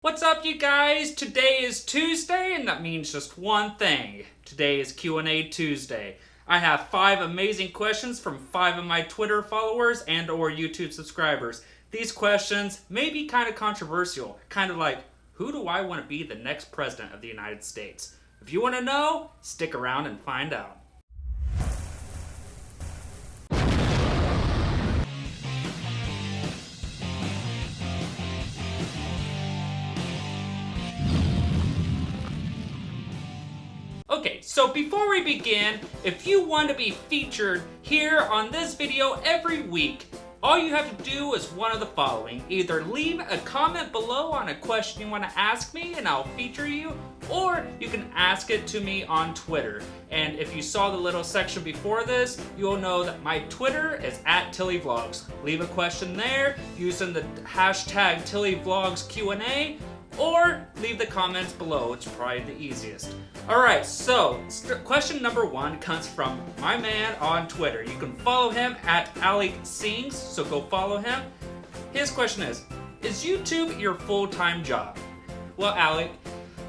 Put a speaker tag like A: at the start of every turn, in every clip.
A: What's up, you guys? Today is Tuesday, and that means just one thing. Today is QandA Tuesday. I have 5 amazing questions from 5 of my Twitter followers and or YouTube subscribers. These questions may be kind of controversial, kind of like, who do I want to be the next president of the United States? If you want to know, stick around and find out. Okay, so before we begin, if you want to be featured here on this video every week, all you have to do is one of the following. Either leave a comment below on a question you want to ask me and I'll feature you, or you can ask it to me on Twitter. And if you saw the little section before this, you'll know that my Twitter is @TilleyVlogs. Leave a question there using the hashtag TilleyVlogsQandA, or leave the comments below. It's probably the easiest. Alright, so question number 1 comes from my man on Twitter. You can follow him @AlecSings, so go follow him. His question is YouTube your full-time job? Well, Alec,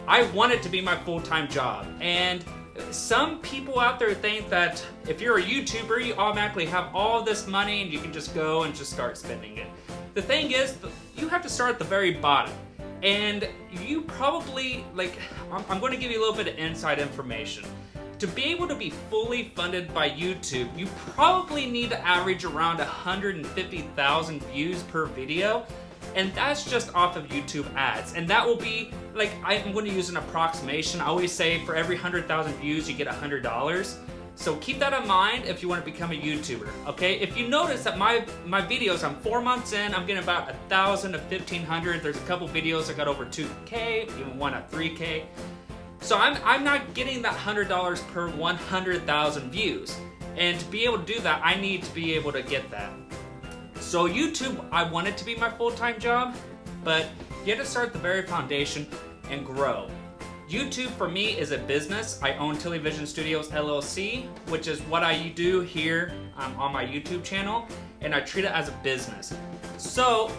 A: I want it to be my full-time job, and some people out there think that if you're a YouTuber, you automatically have all this money and you can just go and just start spending it. The thing is, you have to start at the very bottom. And you probably, I'm going to give you a little bit of inside information. To be able to be fully funded by YouTube, you probably need to average around 150,000 views per video. And that's just off of YouTube ads. And that will be, I'm going to use an approximation. I always say for every 100,000 views, you get $100. So keep that in mind if you want to become a YouTuber, okay? If you notice that my videos, I'm 4 months in, I'm getting about 1,000 to 1,500. There's a couple videos that got over 2K, even one at 3K. So I'm not getting that $100 per 100,000 views. And to be able to do that, I need to be able to get that. So YouTube, I want it to be my full-time job, but you have to start at the very foundation and grow. YouTube for me is a business. I own TilleyVision Studios LLC, which is what I do here on my YouTube channel, and I treat it as a business. So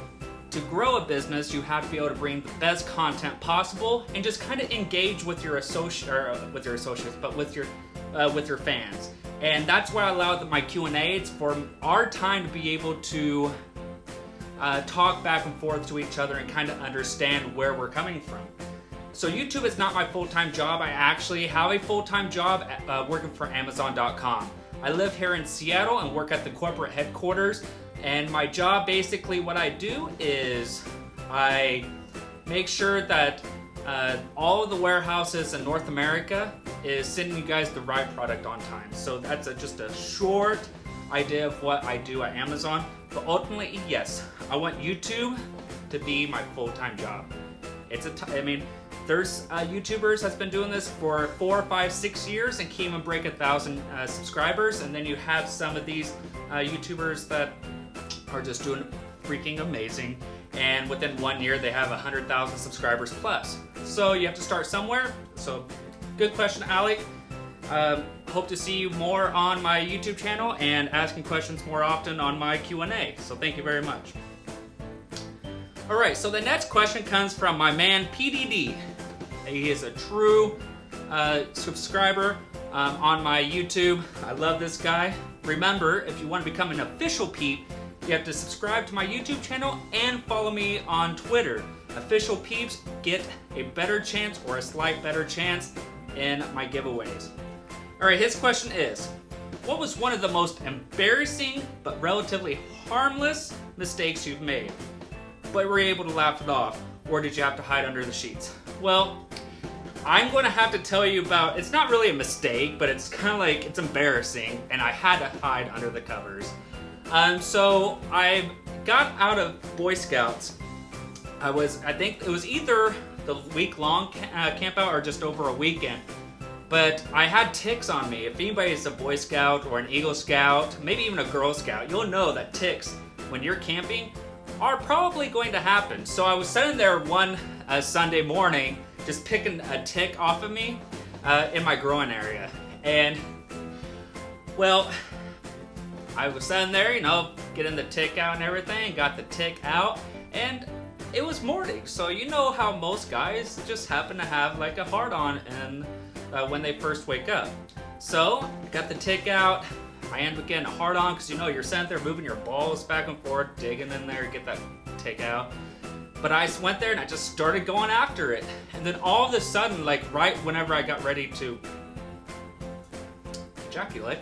A: to grow a business, you have to be able to bring the best content possible and just kind of engage with your with your fans. And that's why I allow my Q&A. It's for our time to be able to talk back and forth to each other and kind of understand where we're coming from. So YouTube is not my full-time job. I actually have a full-time job working for Amazon.com. I live here in Seattle and work at the corporate headquarters. And my job, basically what I do is I make sure that all of the warehouses in North America is sending you guys the right product on time. So that's just a short idea of what I do at Amazon. But ultimately, yes, I want YouTube to be my full-time job. There's YouTubers that's been doing this for 4, 5, 6 years and can't even break 1,000 subscribers, and then you have some of these YouTubers that are just doing freaking amazing, and within 1 year they have 100,000 subscribers plus. So you have to start somewhere. So good question, Alec. Hope to see you more on my YouTube channel and asking questions more often on my Q&A. So thank you very much. Alright, so the next question comes from my man PDD. He is a true subscriber on my YouTube. I love this guy. Remember, if you want to become an official peep, you have to subscribe to my YouTube channel and follow me on Twitter. Official peeps get a better chance or a slight better chance in my giveaways. Alright, his question is, what was one of the most embarrassing but relatively harmless mistakes you've made, but were you able to laugh it off, or did you have to hide under the sheets? Well, I'm going to have to tell you about, it's not really a mistake, but it's kind of like, it's embarrassing, and I had to hide under the covers. So I got out of Boy Scouts. I think it was either the week-long camp out or just over a weekend. But I had ticks on me. If anybody's a Boy Scout or an Eagle Scout, maybe even a Girl Scout, you'll know that ticks, when you're camping, are probably going to happen. So I was sitting there one Sunday morning, just picking a tick off of me in my groin area. And, well, I was sitting there, getting the tick out and everything, got the tick out, and it was morning, so you know how most guys just happen to have like a hard-on and when they first wake up. So I got the tick out. I end up getting a hard-on because you know you're sitting there moving your balls back and forth, digging in there to get that tick out. But I went there and I just started going after it. And then all of a sudden, like right whenever I got ready to ejaculate,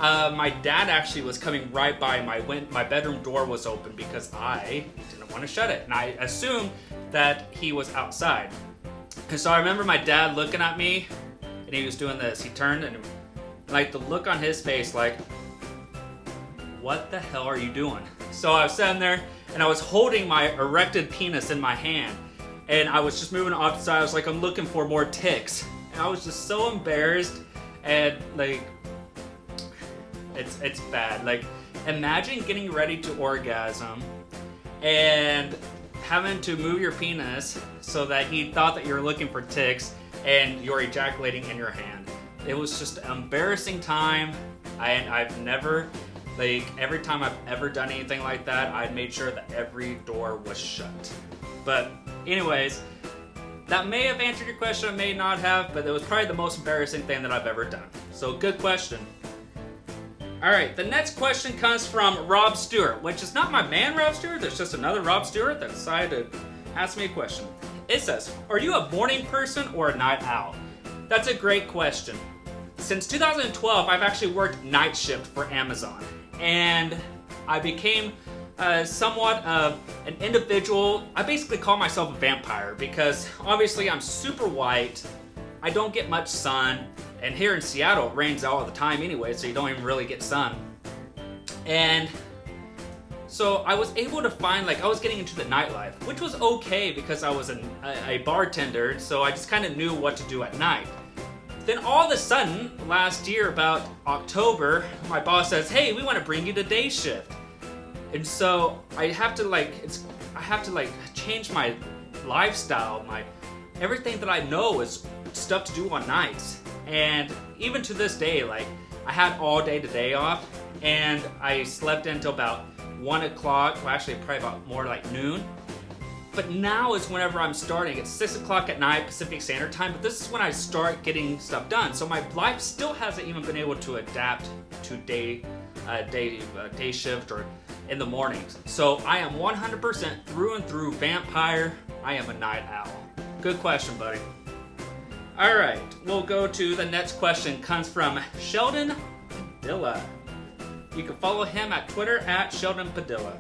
A: my dad actually was coming right by. My bedroom door was open because I didn't want to shut it. And I assumed that he was outside. And so I remember my dad looking at me and he was doing this. He turned and like the look on his face like, what the hell are you doing? So I was sitting there and I was holding my erected penis in my hand and I was just moving off the side. I was like, I'm looking for more ticks. And I was just so embarrassed and like, it's bad. Like, imagine getting ready to orgasm and having to move your penis so that he thought that you were looking for ticks and you're ejaculating in your hand. It was just an embarrassing time. I've never, like, every time I've ever done anything like that, I made sure that every door was shut. But anyways, that may have answered your question, it may not have, but it was probably the most embarrassing thing that I've ever done. So good question. All right, the next question comes from Rob Stewart, which is not my man Rob Stewart, there's just another Rob Stewart that decided to ask me a question. It says, are you a morning person or a night owl? That's a great question. Since 2012, I've actually worked night shift for Amazon, and I became somewhat of an individual. I basically call myself a vampire because obviously I'm super white, I don't get much sun, and here in Seattle it rains all the time anyway, so you don't even really get sun. And so I was able to find, like, I was getting into the nightlife, which was okay because I was a bartender, so I just kind of knew what to do at night. Then all of a sudden, last year, about October, my boss says, hey, we want to bring you to day shift. And so I have to change my lifestyle, everything that I know is stuff to do on nights. And even to this day, like, I had all day today off and I slept until about 1 o'clock, well actually probably about more like noon. But now is whenever I'm starting. It's 6 o'clock at night Pacific Standard Time, but this is when I start getting stuff done. So my life still hasn't even been able to adapt to day shift or in the mornings. So I am 100% through and through vampire. I am a night owl. Good question, buddy. All right, we'll go to the next question. Comes from Sheldon Padilla. You can follow him at Twitter at Sheldon Padilla.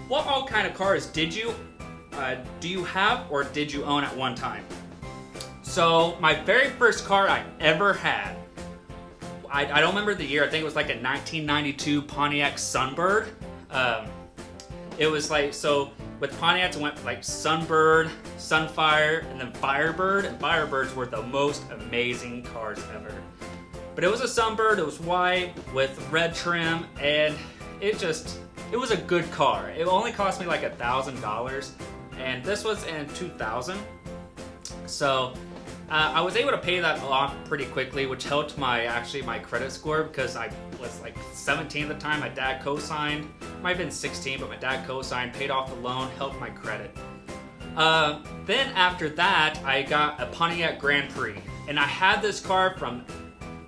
A: What all kind of cars do you have or did you own at one time? So my very first car I ever had, I don't remember the year. I think it was like a 1992 Pontiac Sunbird. It was like, so with Pontiacs it went like Sunbird, Sunfire, and then Firebird. And Firebirds were the most amazing cars ever. But it was a Sunbird, it was white with red trim, and it was a good car. It only cost me like $1,000, and this was in 2000. So I was able to pay that off pretty quickly, which helped my credit score because I was like 17 at the time. My dad co-signed. Might have been 16, but my dad co-signed, paid off the loan, helped my credit. Then after that, I got a Pontiac Grand Prix, and I had this car from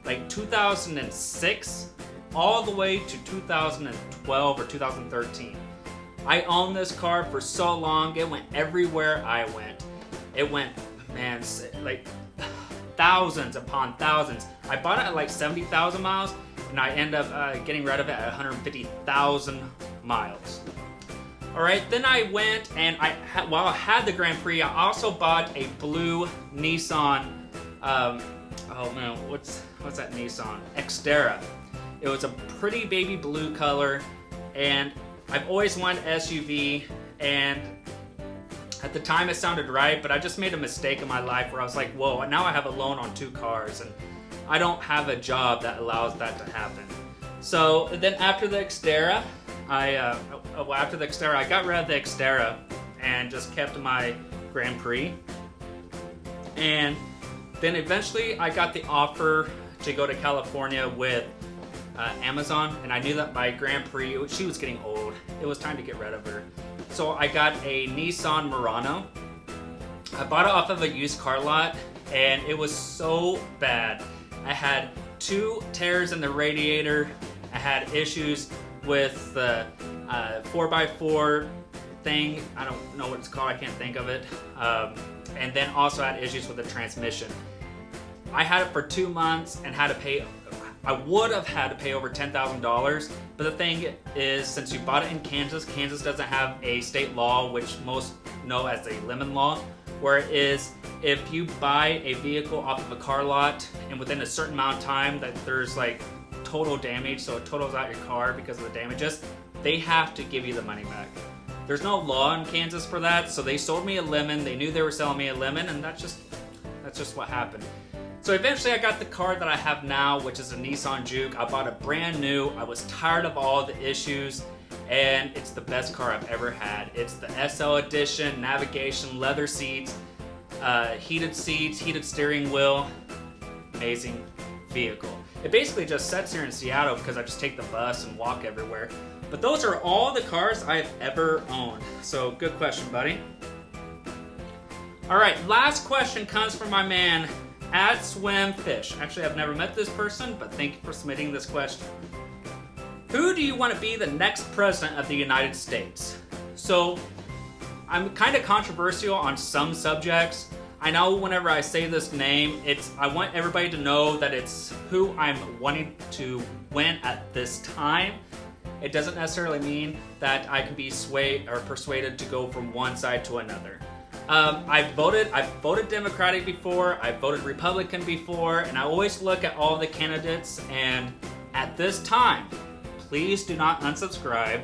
A: like 2006 all the way to 2012 or 2013. I owned this car for so long. It went everywhere I went. It went, man, like thousands upon thousands. I bought it at like 70,000 miles, and I ended up getting rid of it at 150,000 miles. All right, then I went and while I had the Grand Prix, I also bought a blue Nissan. Oh man, what's that Nissan? Xterra. It was a pretty baby blue color, and I've always wanted SUV, and at the time it sounded right, but I just made a mistake in my life where I was like, whoa, now I have a loan on 2 cars, and I don't have a job that allows that to happen. So then after the Xterra, I got rid of the Xterra and just kept my Grand Prix. And then eventually I got the offer to go to California with Amazon, and I knew that my Grand Prix, she was getting old. It was time to get rid of her. So I got a Nissan Murano. I bought it off of a used car lot, and it was so bad. I had 2 tears in the radiator. I had issues with the 4x4 thing. I don't know what it's called. I can't think of it. And then also had issues with the transmission. I had it for 2 months and had to pay. I would have had to pay over $10,000, but the thing is, since you bought it in Kansas, Kansas doesn't have a state law, which most know as a lemon law, where it is if you buy a vehicle off of a car lot and within a certain amount of time that there's like total damage, so it totals out your car because of the damages, they have to give you the money back. There's no law in Kansas for that, so they sold me a lemon. They knew they were selling me a lemon, and that's just what happened. So eventually I got the car that I have now, which is a Nissan Juke. I bought it brand new. I was tired of all the issues, and it's the best car I've ever had. It's the SL edition, navigation, leather seats, heated steering wheel. Amazing vehicle. It basically just sits here in Seattle because I just take the bus and walk everywhere. But those are all the cars I've ever owned. So good question, buddy. All right, last question comes from my man, @SwimFish. Actually, I've never met this person, but thank you for submitting this question. Who do you want to be the next president of the United States? So, I'm kind of controversial on some subjects. I know whenever I say this name, I want everybody to know that it's who I'm wanting to win at this time. It doesn't necessarily mean that I can be swayed or persuaded to go from one side to another. I've voted Democratic before, I've voted Republican before, and I always look at all the candidates, and at this time, please do not unsubscribe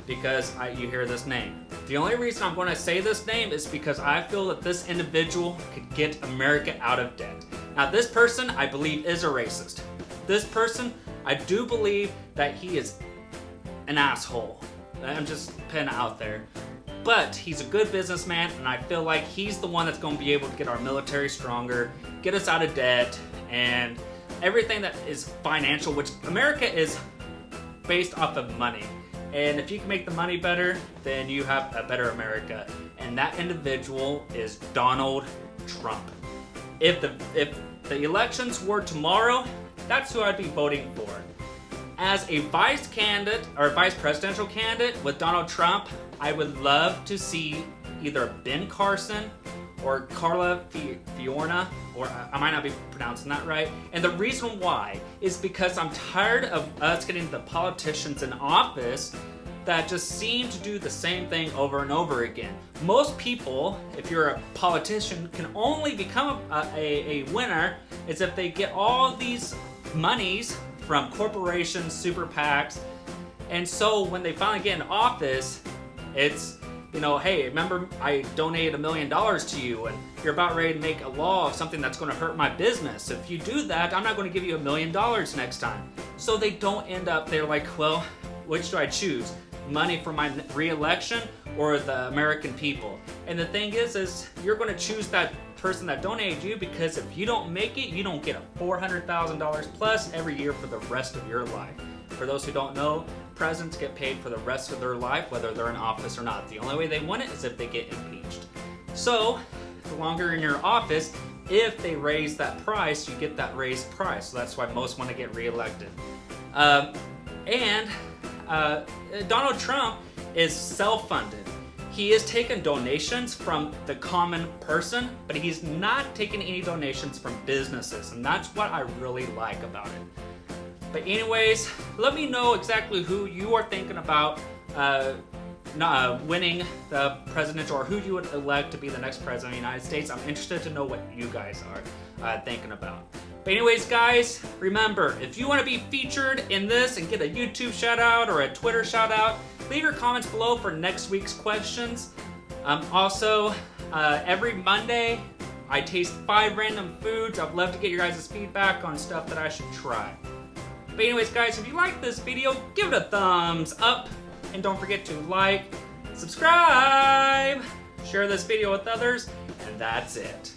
A: because you hear this name. The only reason I'm going to say this name is because I feel that this individual could get America out of debt. Now, this person, I believe, is a racist. This person, I do believe that he is an asshole. I'm just putting it out there. But he's a good businessman, and I feel like he's the one that's going to be able to get our military stronger, get us out of debt, and everything that is financial, which America is based off of money. And if you can make the money better, then you have a better America. And that individual is Donald Trump. If the elections were tomorrow, that's who I'd be voting for. As a vice presidential candidate with Donald Trump, I would love to see either Ben Carson or Carla Fiorina, or I might not be pronouncing that right. And the reason why is because I'm tired of us getting the politicians in office that just seem to do the same thing over and over again. Most people, if you're a politician, can only become a winner is if they get all these monies from corporations, super PACs, and so when they finally get in office, it's, hey, remember I donated $1 million to you, and you're about ready to make a law of something that's going to hurt my business. If you do that, I'm not going to give you $1 million next time. So they don't end up, they're like, well, which do I choose? Money for my re-election or the American people? And the thing is you're going to choose that person that donated you, because if you don't make it, you don't get a $400,000 plus every year for the rest of your life. For those who don't know, presidents get paid for the rest of their life, whether they're in office or not. The only way they win it is if they get impeached. So, the longer in your office, if they raise that price, you get that raised price. So that's why most want to get reelected. Donald Trump is self-funded. He is taking donations from the common person, but he's not taking any donations from businesses, and that's what I really like about it. But anyways, let me know exactly who you are thinking about winning the presidential, or who you would elect to be the next president of the United States. I'm interested to know what you guys are thinking about. But anyways, guys, remember, if you want to be featured in this and get a YouTube shout out or a Twitter shout out, leave your comments below for next week's questions. Also, every Monday, I taste 5 random foods. I'd love to get your guys' feedback on stuff that I should try. But anyways, guys, if you like this video, give it a thumbs up. And don't forget to like, subscribe, share this video with others, and that's it.